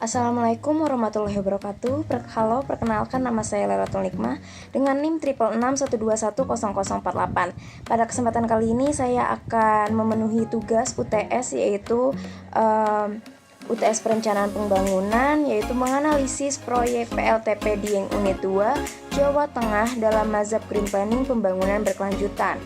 Assalamualaikum warahmatullahi wabarakatuh. Halo, perkenalkan nama saya Lailatul Nikmah dengan NIM 66612100048. Pada kesempatan kali ini saya akan memenuhi tugas UTS yaitu UTS Perencanaan Pembangunan, yaitu menganalisis proyek PLTP Dieng Unit 2 Jawa Tengah dalam mazhab Green Planning pembangunan berkelanjutan.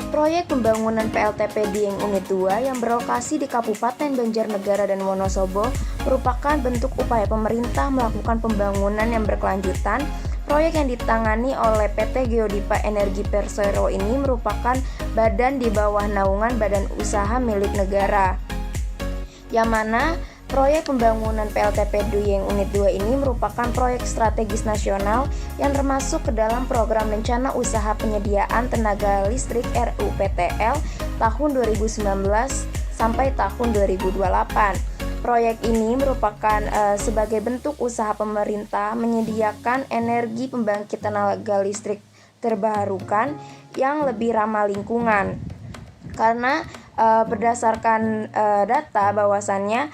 Proyek pembangunan PLTP Dieng Unit 2 yang berlokasi di Kabupaten Banjarnegara dan Wonosobo merupakan bentuk upaya pemerintah melakukan pembangunan yang berkelanjutan. Proyek yang ditangani oleh PT Geodipa Energi Persero ini merupakan badan di bawah naungan badan usaha milik negara, yang mana proyek pembangunan PLTP Dieng Unit 2 ini merupakan proyek strategis nasional yang termasuk ke dalam program rencana usaha penyediaan tenaga listrik RUPTL tahun 2019 sampai tahun 2028. Proyek ini merupakan sebagai bentuk usaha pemerintah menyediakan energi pembangkit tenaga listrik terbarukan yang lebih ramah lingkungan. Karena berdasarkan data bahwasannya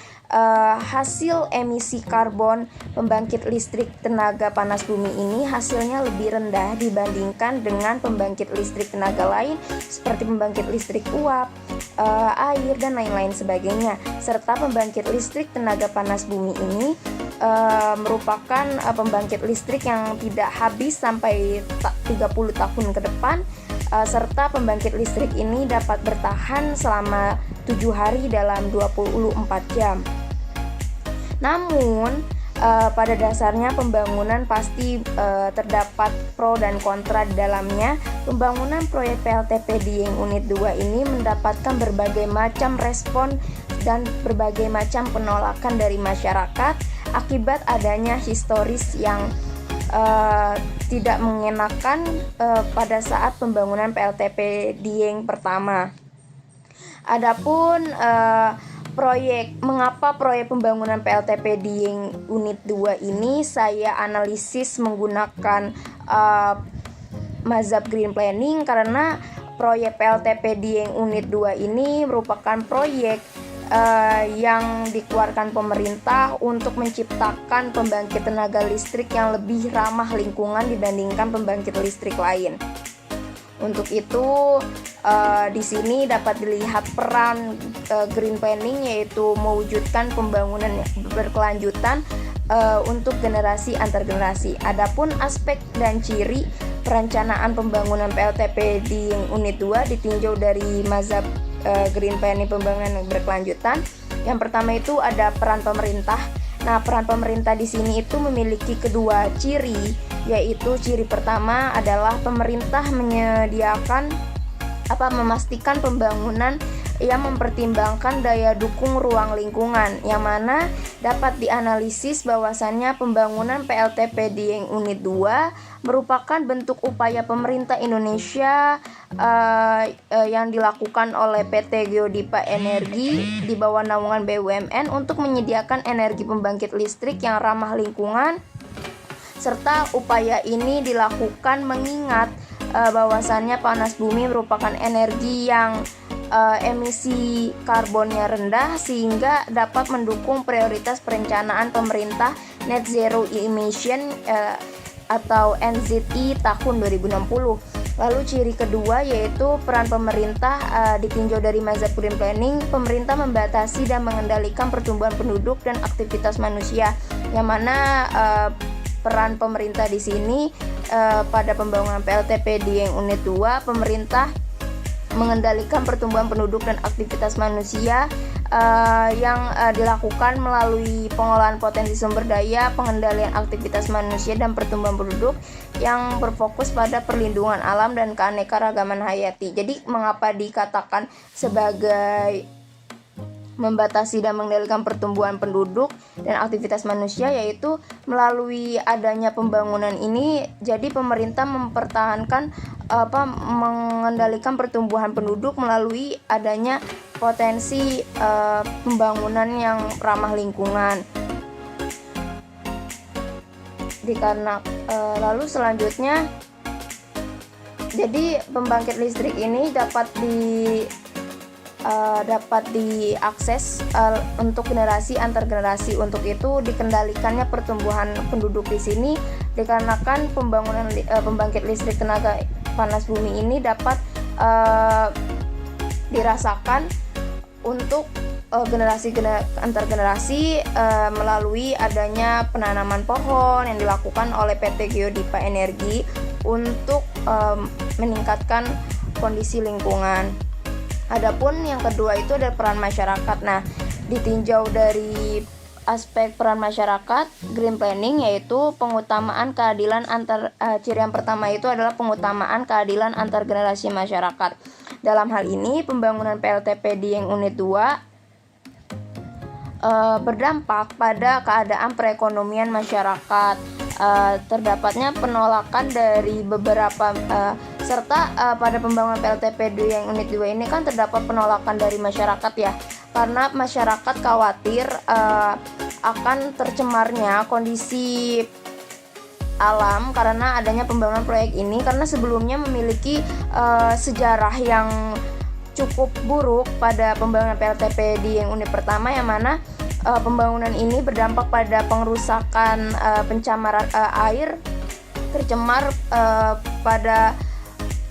hasil emisi karbon pembangkit listrik tenaga panas bumi ini hasilnya lebih rendah dibandingkan dengan pembangkit listrik tenaga lain seperti pembangkit listrik uap, air, dan lain-lain sebagainya. Serta pembangkit listrik tenaga panas bumi ini merupakan pembangkit listrik yang tidak habis sampai 30 tahun ke depan, serta pembangkit listrik ini dapat bertahan selama 7 hari dalam 24 jam. Namun pada dasarnya pembangunan pasti terdapat pro dan kontra di dalamnya. Pembangunan proyek PLTP Dieng Unit 2 ini mendapatkan berbagai macam respon dan berbagai macam penolakan dari masyarakat akibat adanya historis yang tidak mengenakan pada saat pembangunan PLTP Dieng pertama. Adapun mengapa proyek pembangunan PLTP Dieng Unit 2 ini saya analisis menggunakan mazhab Green Planning, karena proyek PLTP Dieng Unit 2 ini merupakan proyek yang dikeluarkan pemerintah untuk menciptakan pembangkit tenaga listrik yang lebih ramah lingkungan dibandingkan pembangkit listrik lain. Untuk itu di sini dapat dilihat peran Green Planning, yaitu mewujudkan pembangunan berkelanjutan untuk generasi antar generasi. Adapun aspek dan ciri perencanaan pembangunan PLTP di Unit 2 ditinjau dari mazhab Green Planning pembangunan berkelanjutan. Yang pertama itu ada peran pemerintah. Nah, peran pemerintah di sini itu memiliki kedua ciri, yaitu ciri pertama adalah pemerintah memastikan pembangunan yang mempertimbangkan daya dukung ruang lingkungan, yang mana dapat dianalisis bahwasannya pembangunan PLTP Dieng Unit 2 merupakan bentuk upaya pemerintah Indonesia yang dilakukan oleh PT Geodipa Energi di bawah naungan BUMN untuk menyediakan energi pembangkit listrik yang ramah lingkungan, serta upaya ini dilakukan mengingat bahwasannya panas bumi merupakan energi yang emisi karbonnya rendah, sehingga dapat mendukung prioritas perencanaan pemerintah Net Zero Emission atau NZE tahun 2060. Lalu ciri kedua yaitu peran pemerintah ditinjau dari mazhab Green Planning. Pemerintah membatasi dan mengendalikan pertumbuhan penduduk dan aktivitas manusia, yang mana peran pemerintah di sini pada pembangunan PLTP Dieng Unit 2, pemerintah mengendalikan pertumbuhan penduduk dan aktivitas manusia yang dilakukan melalui pengolahan potensi sumber daya, pengendalian aktivitas manusia dan pertumbuhan penduduk yang berfokus pada perlindungan alam dan keanekaragaman hayati. Jadi mengapa dikatakan sebagai membatasi dan mengendalikan pertumbuhan penduduk dan aktivitas manusia, yaitu melalui adanya pembangunan ini jadi pemerintah mempertahankan mengendalikan pertumbuhan penduduk melalui adanya potensi pembangunan yang ramah lingkungan. Lalu selanjutnya, jadi pembangkit listrik ini dapat dapat diakses untuk generasi antar generasi. Untuk itu dikendalikannya pertumbuhan penduduk di sini dikarenakan pembangunan pembangkit listrik tenaga panas bumi ini dapat dirasakan untuk generasi antar generasi melalui adanya penanaman pohon yang dilakukan oleh PT Geodipa Energi untuk meningkatkan kondisi lingkungan. Adapun yang kedua itu ada peran masyarakat. Nah, ditinjau dari aspek peran masyarakat, green planning yaitu pengutamaan keadilan ciri yang pertama itu adalah pengutamaan keadilan antar generasi masyarakat. Dalam hal ini, pembangunan PLTP di yang unit 2 berdampak pada keadaan perekonomian masyarakat. Terdapatnya penolakan dari beberapa serta pada pembangunan PLTP yang unit 2 ini kan terdapat penolakan dari masyarakat ya, karena masyarakat khawatir akan tercemarnya kondisi alam karena adanya pembangunan proyek ini, karena sebelumnya memiliki sejarah yang cukup buruk pada pembangunan PLTP di yang unit pertama, yang mana pembangunan ini berdampak pada pengerusakan pencemaran air tercemar pada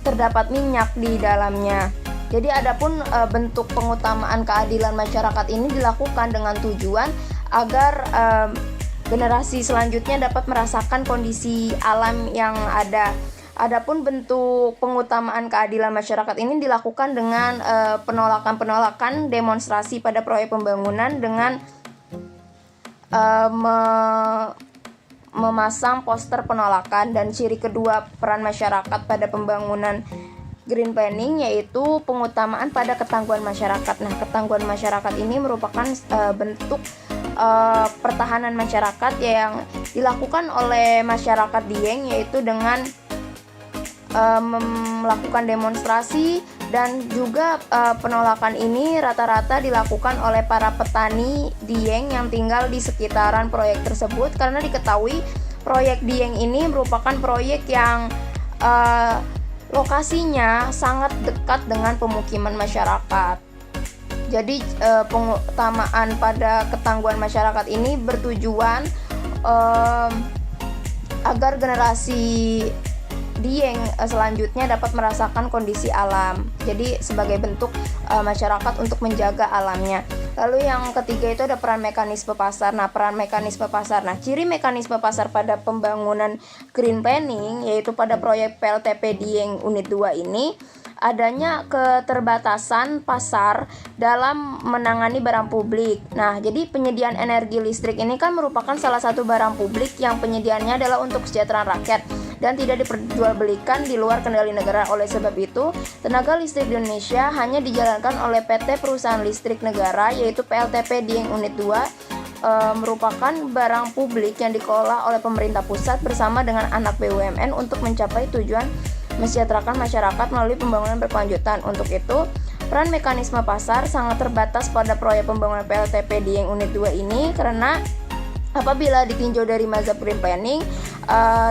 terdapat minyak di dalamnya. Jadi adapun bentuk pengutamaan keadilan masyarakat ini dilakukan dengan tujuan agar generasi selanjutnya dapat merasakan kondisi alam yang ada. Adapun bentuk pengutamaan keadilan masyarakat ini dilakukan dengan penolakan demonstrasi pada proyek pembangunan dengan memasang poster penolakan. Dan ciri kedua peran masyarakat pada pembangunan green planning yaitu pengutamaan pada ketangguhan masyarakat. Nah, ketangguhan masyarakat ini merupakan bentuk pertahanan masyarakat yang dilakukan oleh masyarakat Dieng, yaitu dengan melakukan demonstrasi, dan juga penolakan ini rata-rata dilakukan oleh para petani Dieng yang tinggal di sekitaran proyek tersebut, karena diketahui proyek Dieng ini merupakan proyek yang lokasinya sangat dekat dengan pemukiman masyarakat. Jadi pengutamaan pada ketangguhan masyarakat ini bertujuan agar generasi Dieng selanjutnya dapat merasakan kondisi alam. Jadi sebagai bentuk masyarakat untuk menjaga alamnya. Lalu yang ketiga itu ada peran mekanisme pasar. Nah, peran mekanisme pasar. Nah, ciri mekanisme pasar pada pembangunan green planning yaitu pada proyek PLTP Dieng unit 2 ini adanya keterbatasan pasar dalam menangani barang publik. Nah, jadi penyediaan energi listrik ini kan merupakan salah satu barang publik yang penyediaannya adalah untuk kesejahteraan rakyat dan tidak diperjualbelikan di luar kendali negara. Oleh sebab itu, tenaga listrik di Indonesia hanya dijalankan oleh PT Perusahaan Listrik Negara yaitu PLTP Dieng unit 2 merupakan barang publik yang dikelola oleh pemerintah pusat bersama dengan anak BUMN untuk mencapai tujuan mesejahterakan masyarakat melalui pembangunan berkelanjutan. Untuk itu, peran mekanisme pasar sangat terbatas pada proyek pembangunan PLTP Dieng unit 2 ini, karena apabila ditinjau dari mazhab green planning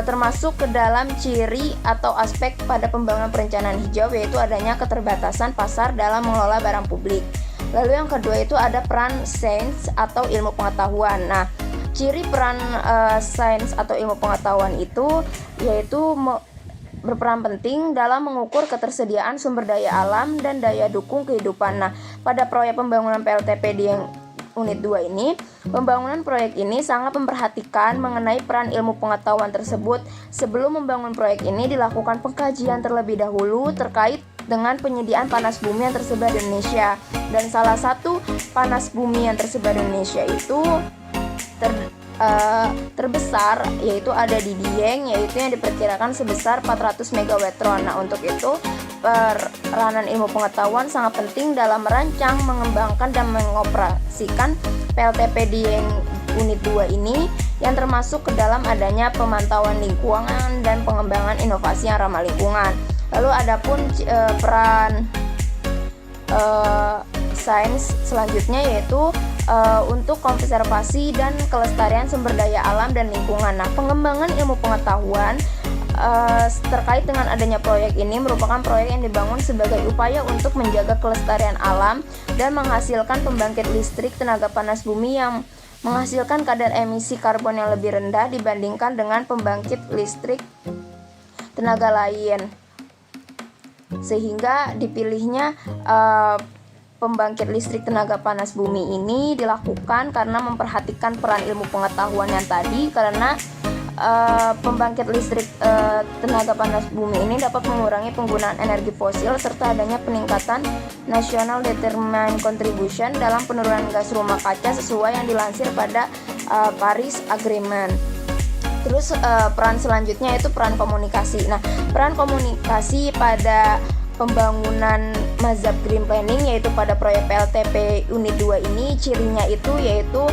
termasuk ke dalam ciri atau aspek pada pembangunan perencanaan hijau, yaitu adanya keterbatasan pasar dalam mengelola barang publik. Lalu yang kedua itu ada peran sains atau ilmu pengetahuan. Nah, ciri peran sains atau ilmu pengetahuan itu yaitu berperan penting dalam mengukur ketersediaan sumber daya alam dan daya dukung kehidupan. Nah, pada proyek pembangunan PLTP di unit 2 ini, pembangunan proyek ini sangat memperhatikan mengenai peran ilmu pengetahuan tersebut. Sebelum membangun proyek ini dilakukan pengkajian terlebih dahulu terkait dengan penyediaan panas bumi yang tersebar di Indonesia. Dan salah satu panas bumi yang tersebar di Indonesia itu terbesar yaitu ada di Dieng, yaitu yang diperkirakan sebesar 400 MW. Nah, untuk itu peranan ilmu pengetahuan sangat penting dalam merancang, mengembangkan dan mengoperasikan PLTP Dieng unit 2 ini, yang termasuk ke dalam adanya pemantauan lingkungan dan pengembangan inovasi yang ramah lingkungan. Lalu adapun peran sains selanjutnya yaitu untuk konservasi dan kelestarian sumber daya alam dan lingkungan. Nah, pengembangan ilmu pengetahuan terkait dengan adanya proyek ini merupakan proyek yang dibangun sebagai upaya untuk menjaga kelestarian alam dan menghasilkan pembangkit listrik tenaga panas bumi yang menghasilkan kadar emisi karbon yang lebih rendah dibandingkan dengan pembangkit listrik tenaga lain. Sehingga dipilihnya pembangkit listrik tenaga panas bumi ini dilakukan karena memperhatikan peran ilmu pengetahuan yang tadi, karena pembangkit listrik tenaga panas bumi ini dapat mengurangi penggunaan energi fosil serta adanya peningkatan National Determined Contribution dalam penurunan gas rumah kaca sesuai yang dilansir pada Paris Agreement. Terus peran selanjutnya itu peran komunikasi. Nah, peran komunikasi pada pembangunan mazhab green planning yaitu pada proyek PLTP Unit 2 ini cirinya itu yaitu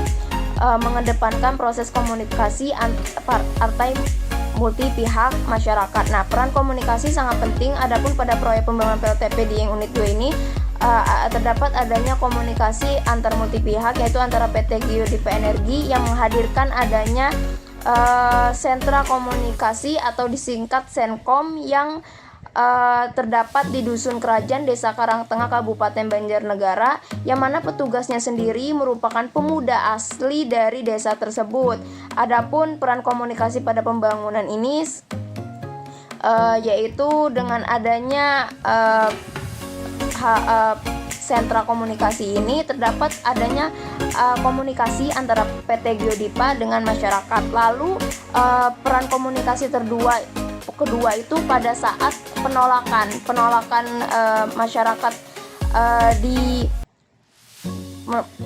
mengedepankan proses komunikasi partai multi pihak masyarakat. Nah, peran komunikasi sangat penting. Adapun pada proyek pembangunan PLTP di yang Unit 2 ini terdapat adanya komunikasi antar multi pihak yaitu antara PT Geodipa Energi yang menghadirkan adanya sentra komunikasi atau disingkat Senkom yang terdapat di Dusun Kerajaan, Desa Karangtengah, Kabupaten Banjarnegara, yang mana petugasnya sendiri merupakan pemuda asli dari desa tersebut. Adapun peran komunikasi pada pembangunan ini yaitu dengan adanya sentra komunikasi ini terdapat adanya komunikasi antara PT Geodipa dengan masyarakat. Lalu peran komunikasi kedua itu pada saat penolakan masyarakat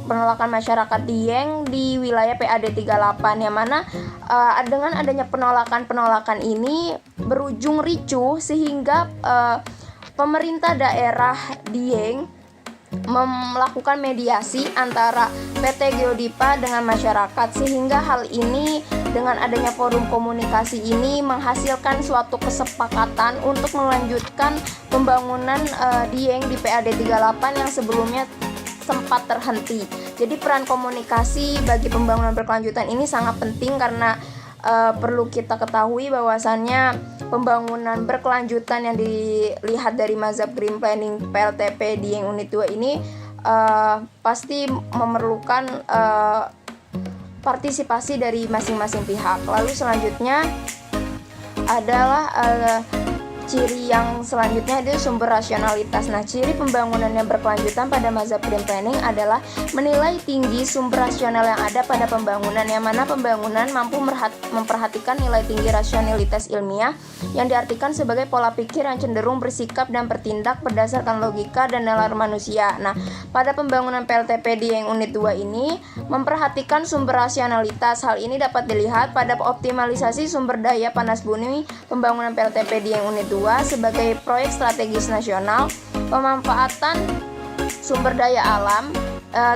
penolakan masyarakat Dieng di wilayah PAD 38, yang mana dengan adanya penolakan ini berujung ricuh sehingga pemerintah daerah Dieng melakukan mediasi antara PT Geodipa dengan masyarakat, sehingga hal ini dengan adanya forum komunikasi ini menghasilkan suatu kesepakatan untuk melanjutkan pembangunan Dieng di PAD 38 yang sebelumnya sempat terhenti. Jadi peran komunikasi bagi pembangunan berkelanjutan ini sangat penting karena perlu kita ketahui bahwasannya pembangunan berkelanjutan yang dilihat dari mazhab green planning PLTP di yang Unit 2 ini pasti memerlukan partisipasi dari masing-masing pihak. Lalu selanjutnya adalah ciri yang selanjutnya itu sumber rasionalitas. Nah, ciri pembangunan yang berkelanjutan pada mazhab green planning adalah menilai tinggi sumber rasional yang ada pada pembangunan, yang mana pembangunan mampu memperhatikan nilai tinggi rasionalitas ilmiah yang diartikan sebagai pola pikir yang cenderung bersikap dan bertindak berdasarkan logika dan nalar manusia. Nah, pada pembangunan PLTP di yang Unit 2 ini memperhatikan sumber rasionalitas. Hal ini dapat dilihat pada optimalisasi sumber daya panas bumi pembangunan PLTP di yang Unit 2 sebagai proyek strategis nasional. Pemanfaatan sumber daya alam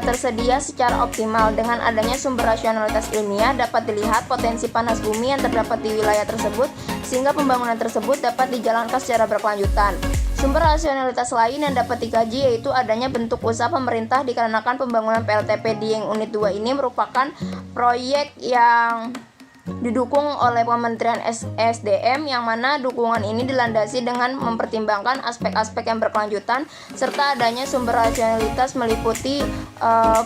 tersedia secara optimal. Dengan adanya sumber rasionalitas ilmiah dapat dilihat potensi panas bumi yang terdapat di wilayah tersebut sehingga pembangunan tersebut dapat dijalankan secara berkelanjutan. Sumber rasionalitas lain yang dapat dikaji yaitu adanya bentuk usaha pemerintah, dikarenakan pembangunan PLTP di yang Unit 2 ini merupakan proyek yang didukung oleh Kementerian SDM, yang mana dukungan ini dilandasi dengan mempertimbangkan aspek-aspek yang berkelanjutan serta adanya sumber rasionalitas meliputi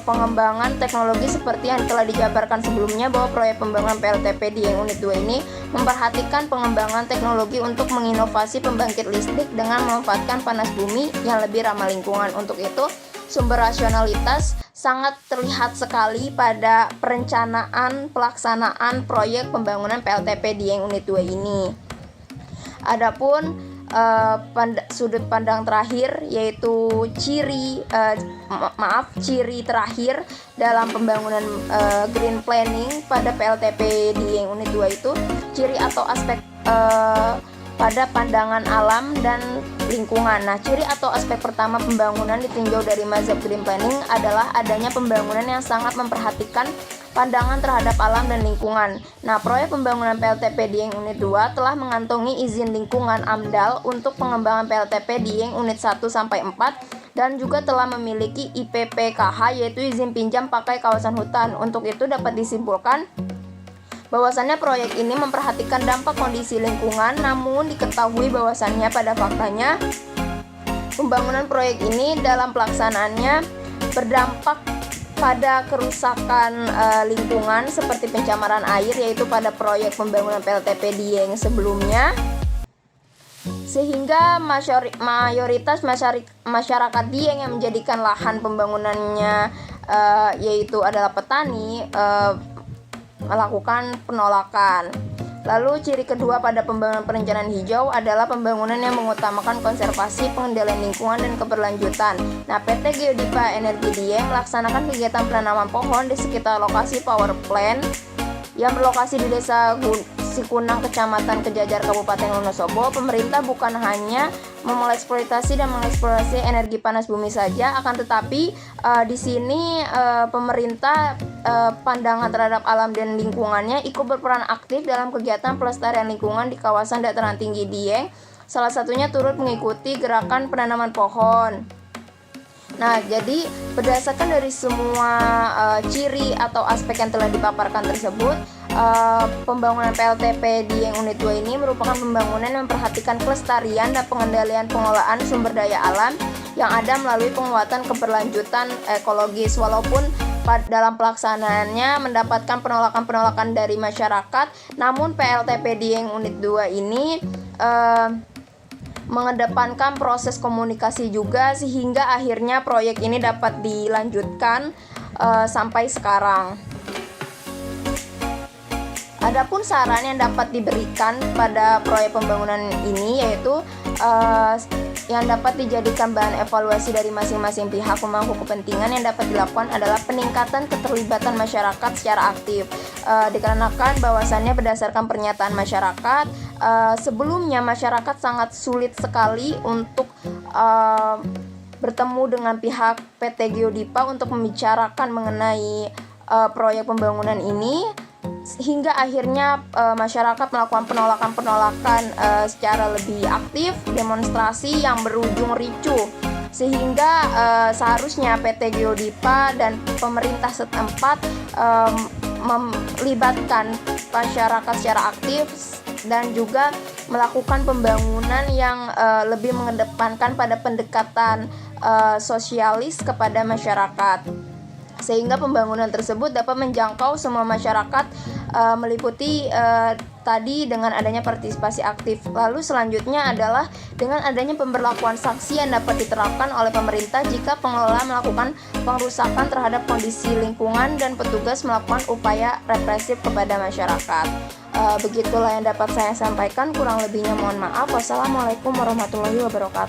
pengembangan teknologi seperti yang telah dijabarkan sebelumnya, bahwa proyek pembangunan PLTP di yang Unit 2 ini memperhatikan pengembangan teknologi untuk menginovasi pembangkit listrik dengan memanfaatkan panas bumi yang lebih ramah lingkungan. Untuk itu, sumber rasionalitas sangat terlihat sekali pada perencanaan pelaksanaan proyek pembangunan PLTP di yang Unit 2 ini. Adapun sudut pandang terakhir yaitu ciri terakhir dalam pembangunan green planning pada PLTP di yang Unit 2 itu ciri atau aspek pada pandangan alam dan lingkungan. Nah, ciri atau aspek pertama pembangunan ditinjau dari mazhab green planning adalah adanya pembangunan yang sangat memperhatikan pandangan terhadap alam dan lingkungan. Nah, proyek pembangunan PLTP di yang Unit 2 telah mengantongi izin lingkungan AMDAL untuk pengembangan PLTP di yang Unit 1 sampai 4 dan juga telah memiliki IPPKH yaitu izin pinjam pakai kawasan hutan. Untuk itu dapat disimpulkan bahwasannya proyek ini memperhatikan dampak kondisi lingkungan, namun diketahui bahwasannya pada faktanya pembangunan proyek ini dalam pelaksanaannya berdampak pada kerusakan lingkungan seperti pencemaran air, yaitu pada proyek pembangunan PLTP Dieng sebelumnya, sehingga mayoritas masyarakat Dieng yang menjadikan lahan pembangunannya yaitu adalah petani melakukan penolakan. Lalu ciri kedua pada pembangunan perencanaan hijau adalah pembangunan yang mengutamakan konservasi, pengendalian lingkungan, dan keberlanjutan. Nah, PT Geodipa Energi Dieng melaksanakan kegiatan penanaman pohon di sekitar lokasi power plant yang berlokasi di Desa Sikunang, Kecamatan Kejajar, Kabupaten Wonosobo. Pemerintah bukan hanya mengeksploitasi dan mengeksplorasi energi panas bumi saja, akan tetapi di sini pemerintah pandangan terhadap alam dan lingkungannya ikut berperan aktif dalam kegiatan pelestarian lingkungan di kawasan dataran tinggi Dieng. Salah satunya turut mengikuti gerakan penanaman pohon. Nah, jadi berdasarkan dari semua ciri atau aspek yang telah dipaparkan tersebut, pembangunan PLTP Dieng Unit 2 ini merupakan pembangunan yang memperhatikan kelestarian dan pengendalian pengelolaan sumber daya alam yang ada melalui penguatan keberlanjutan ekologis. Walaupun dalam pelaksanaannya mendapatkan penolakan-penolakan dari masyarakat, namun PLTP Dieng Unit 2 ini mengedepankan proses komunikasi juga, sehingga akhirnya proyek ini dapat dilanjutkan sampai sekarang. Adapun saran yang dapat diberikan pada proyek pembangunan ini yaitu yang dapat dijadikan bahan evaluasi dari masing-masing pihak pemangku kepentingan yang dapat dilakukan adalah peningkatan keterlibatan masyarakat secara aktif. Dikarenakan bahwasannya berdasarkan pernyataan masyarakat, sebelumnya masyarakat sangat sulit sekali untuk bertemu dengan pihak PT Geodipa untuk membicarakan mengenai proyek pembangunan ini, hingga akhirnya masyarakat melakukan penolakan secara lebih aktif, demonstrasi yang berujung ricuh, sehingga seharusnya PT Geodipa dan pemerintah setempat melibatkan masyarakat secara aktif dan juga melakukan pembangunan yang lebih mengedepankan pada pendekatan sosialis kepada masyarakat, sehingga pembangunan tersebut dapat menjangkau semua masyarakat, meliputi tadi dengan adanya partisipasi aktif. Lalu selanjutnya adalah dengan adanya pemberlakuan sanksi yang dapat diterapkan oleh pemerintah jika pengelola melakukan pengrusakan terhadap kondisi lingkungan dan petugas melakukan upaya represif kepada masyarakat. Begitulah yang dapat saya sampaikan, kurang lebihnya mohon maaf. Wassalamualaikum warahmatullahi wabarakatuh.